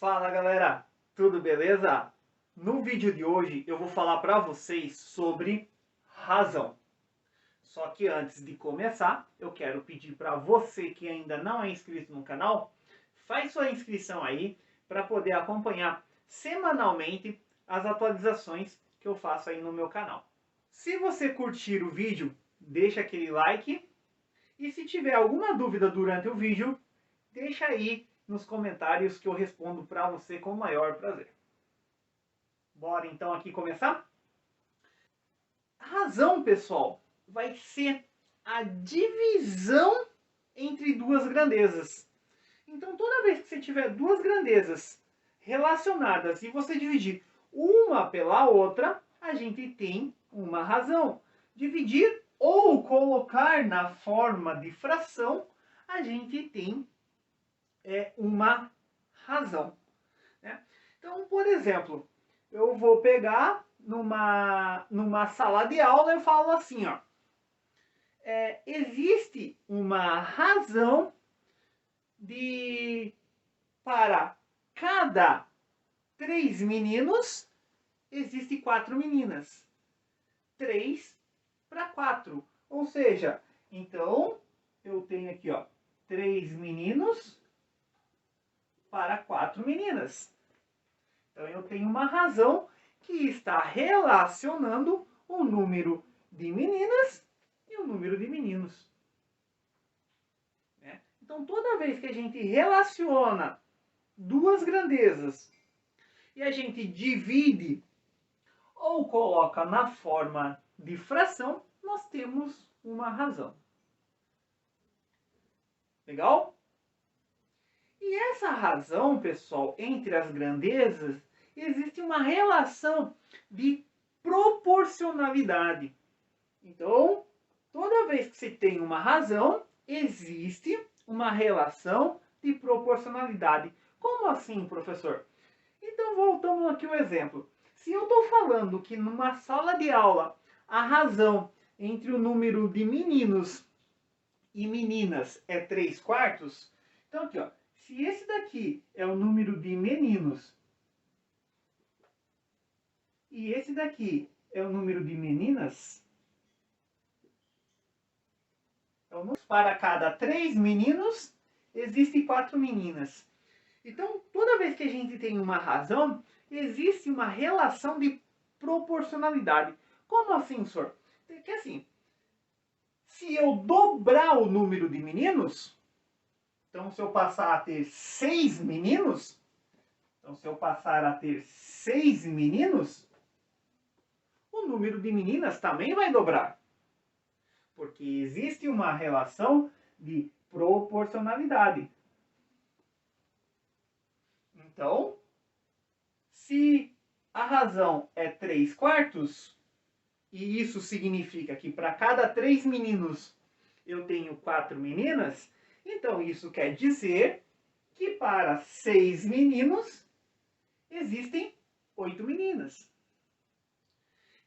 Fala galera, tudo beleza? No vídeo de hoje eu vou falar para vocês sobre razão. Só que antes de começar, eu quero pedir para você que ainda não é inscrito no canal, faz sua inscrição aí para poder acompanhar semanalmente as atualizações que eu faço aí no meu canal. Se você curtir o vídeo, deixa aquele like e se tiver alguma dúvida durante o vídeo, deixa aí nos comentários que eu respondo para você com o maior prazer. Bora então aqui começar? A razão, pessoal, vai ser a divisão entre duas grandezas. Então, toda vez que você tiver duas grandezas relacionadas e você dividir uma pela outra, a gente tem uma razão. Dividir ou colocar na forma de fração, a gente tem uma razão. Né? Então, por exemplo, eu vou pegar numa sala de aula e falo assim, ó, existe uma razão para cada 3 meninos, existe 4 meninas. 3 para 4. Ou seja, então, eu tenho aqui, ó, 3 meninos para 4 meninas. Então, eu tenho uma razão que está relacionando o número de meninas e o número de meninos. Então, toda vez que a gente relaciona duas grandezas e a gente divide ou coloca na forma de fração, nós temos uma razão. Legal? E essa razão, pessoal, entre as grandezas, existe uma relação de proporcionalidade. Então, toda vez que você tem uma razão, existe uma relação de proporcionalidade. Como assim, professor? Então, voltamos aqui ao exemplo. Se eu estou falando que numa sala de aula a razão entre o número de meninos e meninas é 3/4, então aqui, ó, se esse daqui é o número de meninos e esse daqui é o número de meninas, então, para cada 3 meninos, existem 4 meninas. Então, toda vez que a gente tem uma razão, existe uma relação de proporcionalidade. Como assim, senhor? Porque assim, se eu dobrar o número de meninos, então se eu passar a ter 6 meninos, o número de meninas também vai dobrar. Porque existe uma relação de proporcionalidade. Então, se a razão é 3/4, e isso significa que para cada 3 meninos eu tenho 4 meninas, então isso quer dizer que para 6 meninos existem 8 meninas.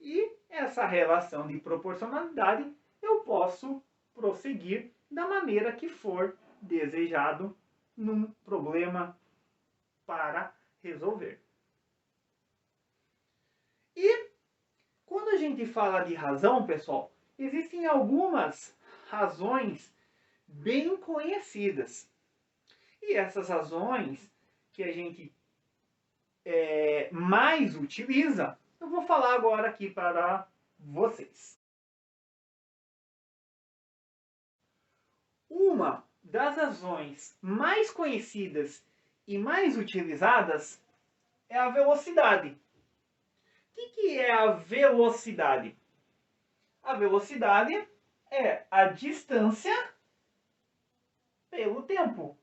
E essa relação de proporcionalidade eu posso prosseguir da maneira que for desejado num problema para resolver. E quando a gente fala de razão, pessoal, existem algumas razões bem conhecidas. E essas razões que a gente mais utiliza, eu vou falar agora aqui para vocês. Uma das razões mais conhecidas e mais utilizadas é a velocidade. O que é a velocidade? A velocidade é a distância pelo tempo.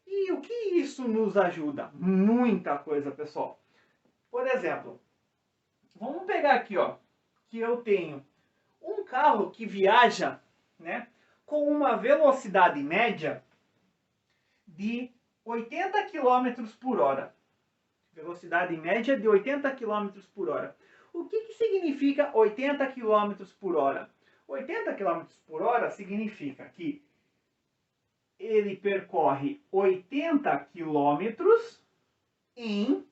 E o que isso nos ajuda? Muita coisa, pessoal. Por exemplo, vamos pegar aqui, ó, que eu tenho um carro que viaja, né, com uma velocidade média de 80 km por hora. Velocidade média de 80 km por hora. O que significa 80 km por hora? 80 km por hora significa que ele percorre 80 km em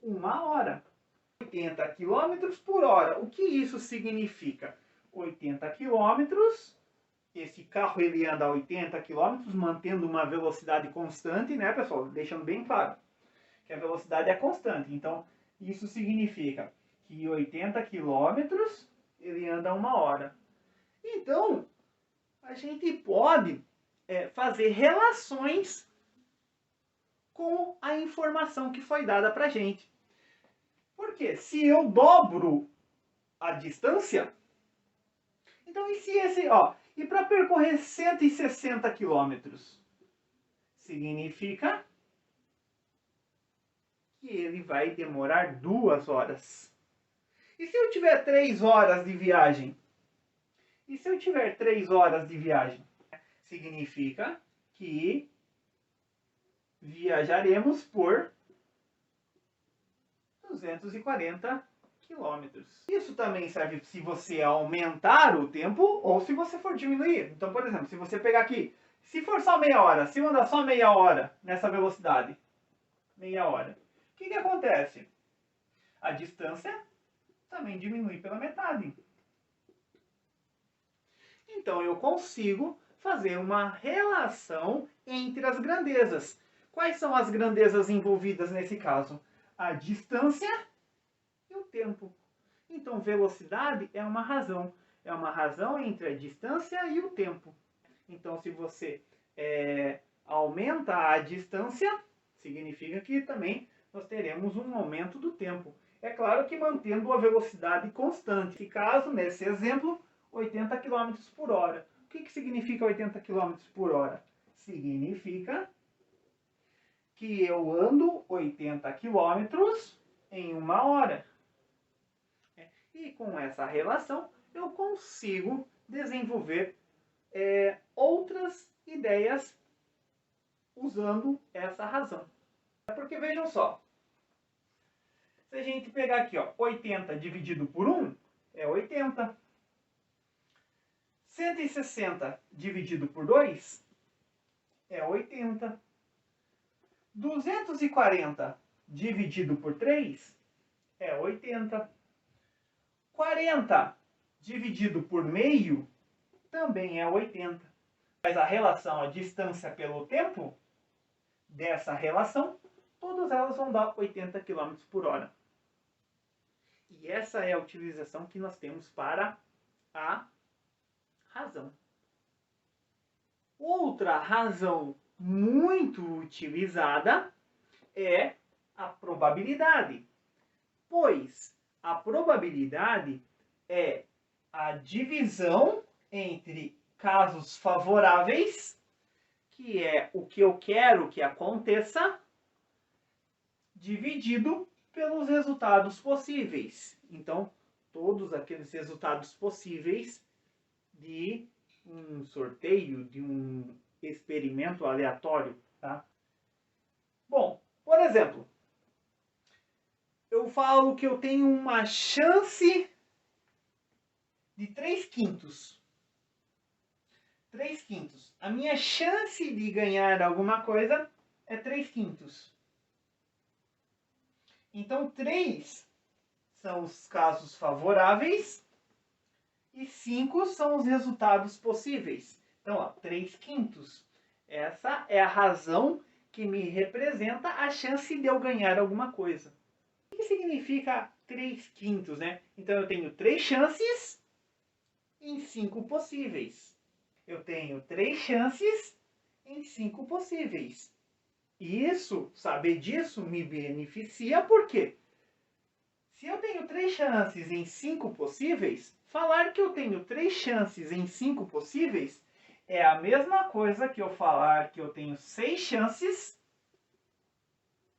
1 hora. 80 km por hora. O que isso significa? 80 km, esse carro ele anda a 80 km, mantendo uma velocidade constante, né, pessoal? Deixando bem claro que a velocidade é constante. Então, isso significa que 80 km ele anda a 1 hora. Então, a gente pode fazer relações com a informação que foi dada para a gente. Porque se eu dobro a distância, então e se esse, e para percorrer 160 quilômetros, significa que ele vai demorar 2 horas. E se eu tiver 3 horas de viagem? E se eu tiver 3 horas de viagem? Significa que viajaremos por 240 quilômetros. Isso também serve se você aumentar o tempo ou se você for diminuir. Então, por exemplo, se você pegar aqui, se for só meia hora, se eu andar só meia hora nessa velocidade, meia hora, o que acontece? A distância também diminui pela metade. Então, eu consigo fazer uma relação entre as grandezas. Quais são as grandezas envolvidas nesse caso? A distância e o tempo. Então, velocidade é uma razão. É uma razão entre a distância e o tempo. Então, se você aumenta a distância, significa que também nós teremos um aumento do tempo. É claro que mantendo a velocidade constante. Nesse caso, nesse exemplo, 80 km por hora. O que significa 80 km por hora? Significa que eu ando 80 km em 1 hora. E com essa relação, eu consigo desenvolver outras ideias usando essa razão. Porque vejam só, se a gente pegar aqui, 80 dividido por 1 é 80. 160 dividido por 2 é 80. 240 dividido por 3 é 80. 40 dividido por meio também é 80. Mas a relação, a distância pelo tempo dessa relação, todas elas vão dar 80 km por hora. E essa é a utilização que nós temos para a razão. Outra razão muito utilizada é a probabilidade, pois a probabilidade é a divisão entre casos favoráveis, que é o que eu quero que aconteça, dividido pelos resultados possíveis. Então, todos aqueles resultados possíveis de um sorteio, de um experimento aleatório, tá? Bom, por exemplo, eu falo que eu tenho uma chance de 3/5. 3/5. A minha chance de ganhar alguma coisa é 3/5. Então, 3 são os casos favoráveis e 5 são os resultados possíveis. Então, 3/5. Essa é a razão que me representa a chance de eu ganhar alguma coisa. O que significa 3/5, né? Então, eu tenho 3 chances em 5 possíveis. Eu tenho 3 chances em 5 possíveis. E isso, saber disso, me beneficia porque se eu tenho 3 chances em 5 possíveis, falar que eu tenho 3 chances em 5 possíveis é a mesma coisa que eu falar que eu tenho 6 chances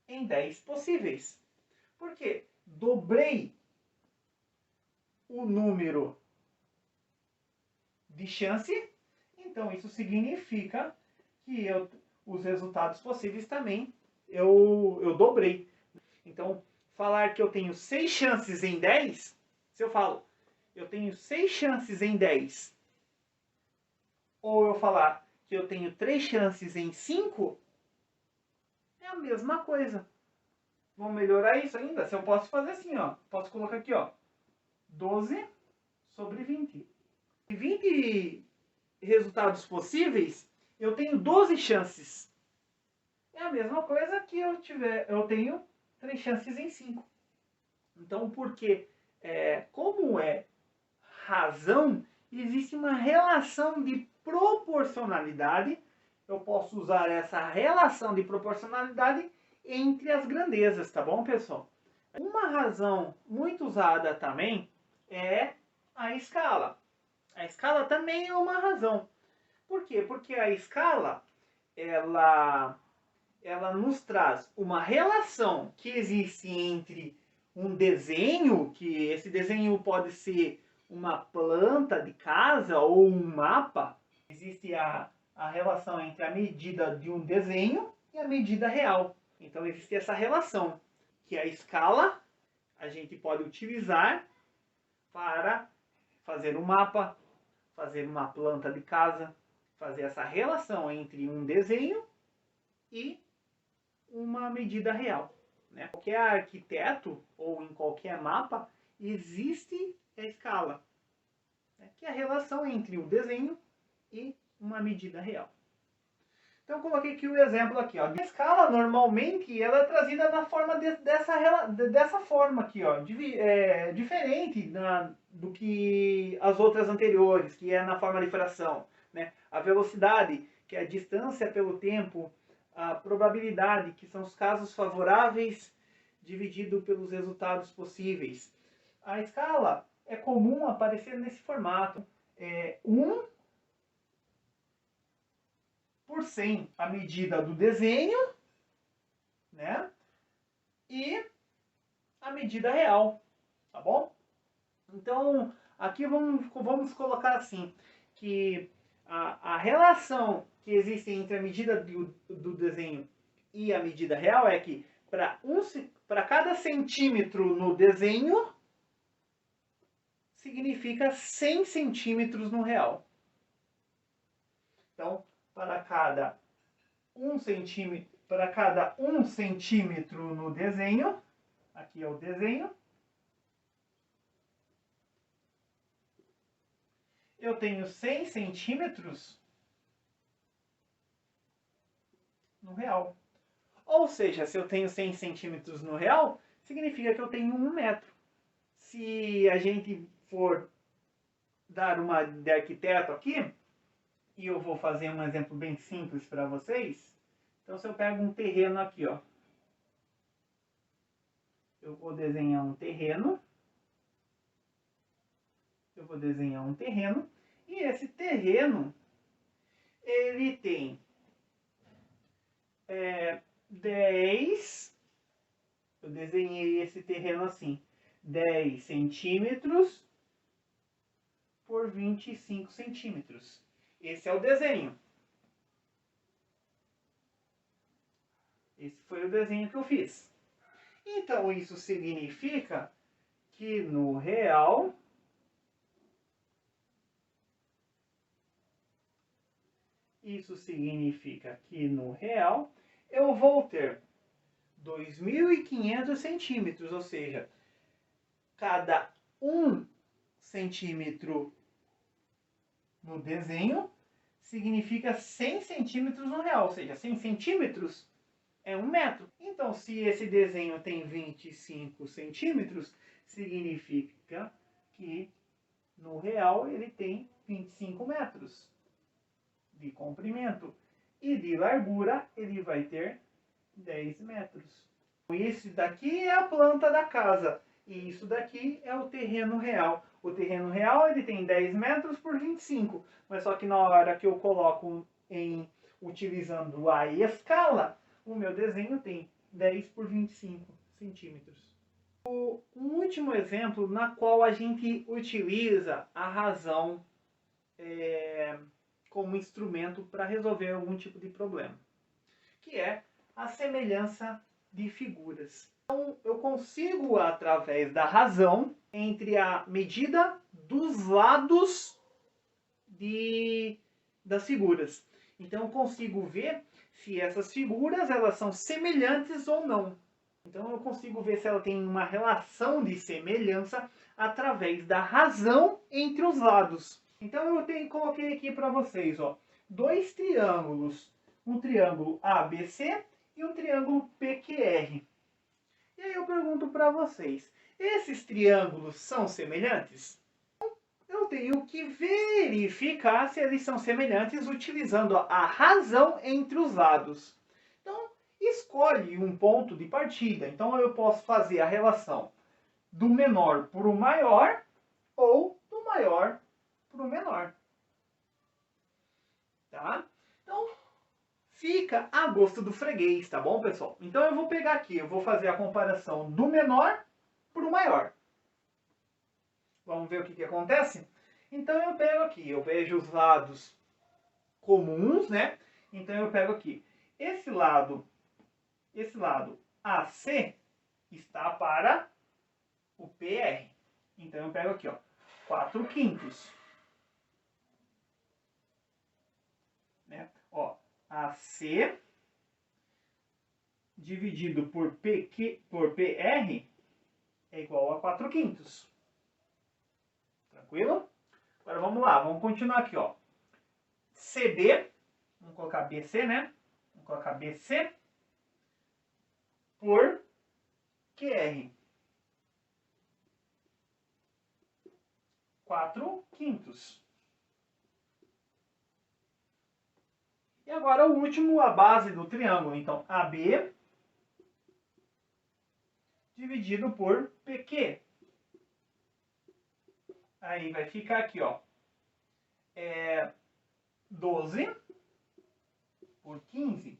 em 10 possíveis. Por quê? Dobrei o número de chance, então isso significa que os resultados possíveis também eu dobrei. Então, falar que eu tenho 6 chances em 10, se eu falo, eu tenho 6 chances em 10, ou eu falar que eu tenho 3 chances em 5, é a mesma coisa. Vamos melhorar isso ainda? Se eu posso fazer assim, ó. Posso colocar aqui, ó. 12 sobre 20. De 20 resultados possíveis, eu tenho 12 chances. É a mesma coisa que eu tenho 3 chances em 5. Então, porque como é razão, existe uma relação de proporcionalidade. Eu posso usar essa relação de proporcionalidade entre as grandezas, tá bom, pessoal? Uma razão muito usada também é a escala. A escala também é uma razão. Por quê? Porque a escala, ela nos traz uma relação que existe entre um desenho, que esse desenho pode ser uma planta de casa ou um mapa. Existe a relação entre a medida de um desenho e a medida real. Então existe essa relação, que a escala a gente pode utilizar para fazer um mapa, fazer uma planta de casa, fazer essa relação entre um desenho e uma medida real. Né? Qualquer arquiteto ou em qualquer mapa existe a escala, né? Que é a relação entre o desenho e uma medida real. Então eu coloquei aqui o exemplo aqui, ó. A escala normalmente ela é trazida na forma dessa forma aqui, ó, diferente do que as outras anteriores, que é na forma de fração, né? A velocidade, que é a distância pelo tempo, a probabilidade, que são os casos favoráveis dividido pelos resultados possíveis. A escala é comum aparecer nesse formato. 1 por 100 a medida do desenho, né? E a medida real, tá bom? Então, aqui vamos colocar assim, que a relação que existe entre a medida do desenho e a medida real é que para cada centímetro no desenho, significa 100 centímetros no real. Então, para cada 1 centímetro no desenho, aqui é o desenho, eu tenho 100 centímetros no real. Ou seja, se eu tenho 100 centímetros no real, significa que eu tenho 1 metro. Se a gente for dar uma de arquiteto aqui, e eu vou fazer um exemplo bem simples para vocês. Então, se eu pego um terreno aqui, ó, eu vou desenhar um terreno. E esse terreno, ele tem 10, eu desenhei esse terreno assim, 10 centímetros por 25 centímetros. Esse é o desenho. Esse foi o desenho que eu fiz. Então, isso significa que no real, eu vou ter 2.500 centímetros, ou seja, cada 1 centímetro no desenho significa 100 centímetros no real, ou seja, 100 centímetros é 1 metro. Então, se esse desenho tem 25 centímetros, significa que no real ele tem 25 metros de comprimento. E de largura ele vai ter 10 metros. Isso daqui é a planta da casa. E isso daqui é o terreno real. O terreno real ele tem 10 metros por 25. Mas só que na hora que eu coloco utilizando a escala, o meu desenho tem 10 por 25 centímetros. Um último exemplo na qual a gente utiliza a razão como instrumento para resolver algum tipo de problema, que é a semelhança de figuras. Então, eu consigo, através da razão, entre a medida dos lados das figuras. Então, eu consigo ver se essas figuras elas são semelhantes ou não. Então eu consigo ver se ela tem uma relação de semelhança através da razão entre os lados. Então coloquei aqui para vocês, ó, dois triângulos, um triângulo ABC e um triângulo PQR. E aí eu pergunto para vocês, esses triângulos são semelhantes? Eu tenho que verificar se eles são semelhantes utilizando a razão entre os lados. Então, escolhe um ponto de partida. Então, eu posso fazer a relação do menor para o maior ou do maior para o menor. Tá? Então, fica a gosto do freguês, tá bom, pessoal? Então, eu vou pegar aqui, eu vou fazer a comparação do menor para o maior. Vamos ver o que acontece? Então, eu pego aqui, eu vejo os lados comuns, né? Então, eu pego aqui, esse lado AC está para o PR. Então, eu pego aqui, ó, 4/5. Né? Ó, AC dividido por PR é igual a 4/5. Tranquilo? Agora vamos lá, vamos continuar aqui, ó. CB, vamos colocar BC, né? Vamos colocar BC por QR. 4/5. E agora o último, a base do triângulo. Então, AB dividido por PQ. Aí vai ficar aqui, ó. 12 por 15.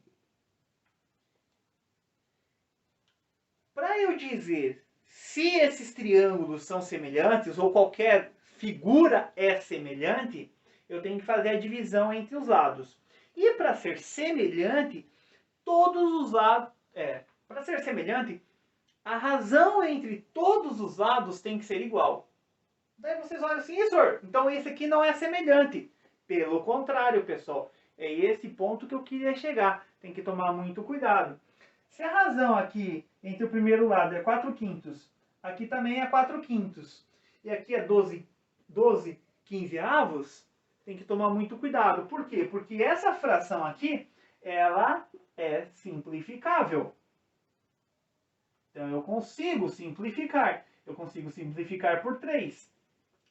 Para eu dizer se esses triângulos são semelhantes ou qualquer figura é semelhante, eu tenho que fazer a divisão entre os lados. E para ser semelhante, todos os lados... para ser semelhante, a razão entre todos os lados tem que ser igual. Daí vocês olham assim, senhor, então esse aqui não é semelhante. Pelo contrário, pessoal, é esse ponto que eu queria chegar. Tem que tomar muito cuidado. Se a razão aqui entre o primeiro lado é 4/5, aqui também é 4/5, e aqui é 12/15, tem que tomar muito cuidado. Por quê? Porque essa fração aqui, ela é simplificável. Então eu consigo simplificar. Eu consigo simplificar por 3.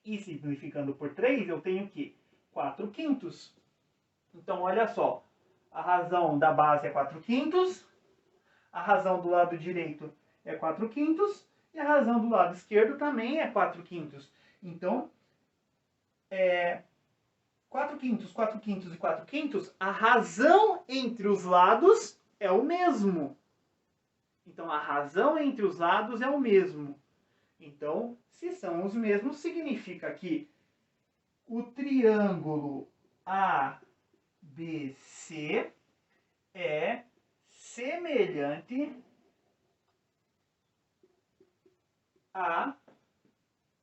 E simplificando por 3, eu tenho que 4/5. Então, olha só. A razão da base é 4/5. A razão do lado direito é 4/5. E a razão do lado esquerdo também é 4/5. Então, 4/5, 4/5 e 4/5, a razão entre os lados é o mesmo. Então, a razão entre os lados é o mesmo. Então, se são os mesmos, significa que o triângulo ABC é semelhante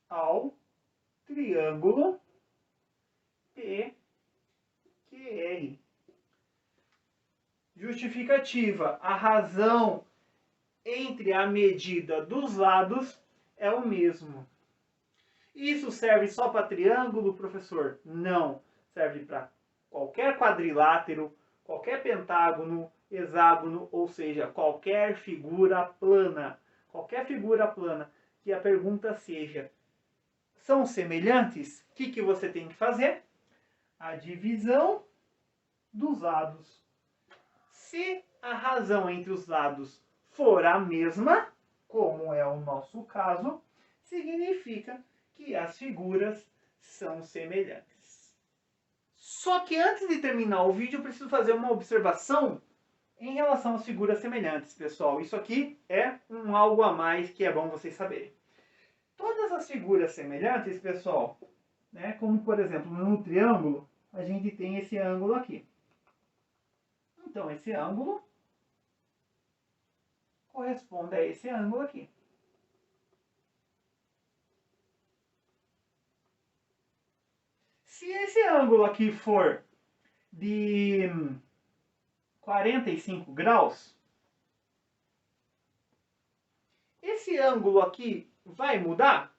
ao triângulo PQR. Justificativa. A razão entre a medida dos lados é o mesmo. Isso serve só para triângulo, professor? Não. Serve para qualquer quadrilátero, qualquer pentágono, hexágono, ou seja, qualquer figura plana. Qualquer figura plana que a pergunta seja: são semelhantes? O que você tem que fazer? A divisão dos lados. Se a razão entre os lados for a mesma, como é o nosso caso, significa que as figuras são semelhantes. Só que antes de terminar o vídeo, eu preciso fazer uma observação em relação às figuras semelhantes, pessoal. Isso aqui é algo a mais que é bom vocês saberem. Todas as figuras semelhantes, pessoal, né, como por exemplo no triângulo, a gente tem esse ângulo aqui. Então, esse ângulo corresponde a esse ângulo aqui. Se esse ângulo aqui for de 45 graus, esse ângulo aqui vai mudar?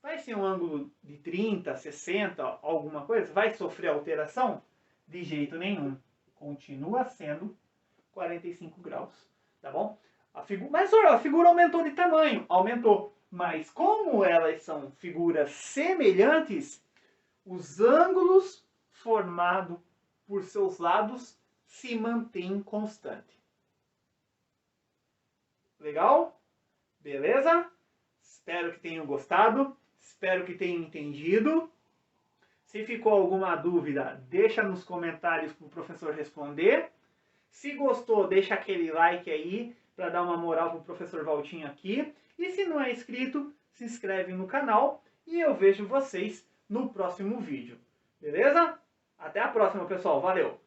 Vai ser um ângulo de 30, 60, alguma coisa? Vai sofrer alteração? De jeito nenhum. Continua sendo 45 graus, tá bom? Mas a figura aumentou de tamanho, aumentou. Mas como elas são figuras semelhantes, os ângulos formados por seus lados se mantêm constante. Legal? Beleza? Espero que tenham gostado. Espero que tenham entendido. Se ficou alguma dúvida, deixa nos comentários para o professor responder. Se gostou, deixa aquele like aí para dar uma moral para o professor Valtinho aqui. E se não é inscrito, se inscreve no canal e eu vejo vocês no próximo vídeo. Beleza? Até a próxima, pessoal. Valeu!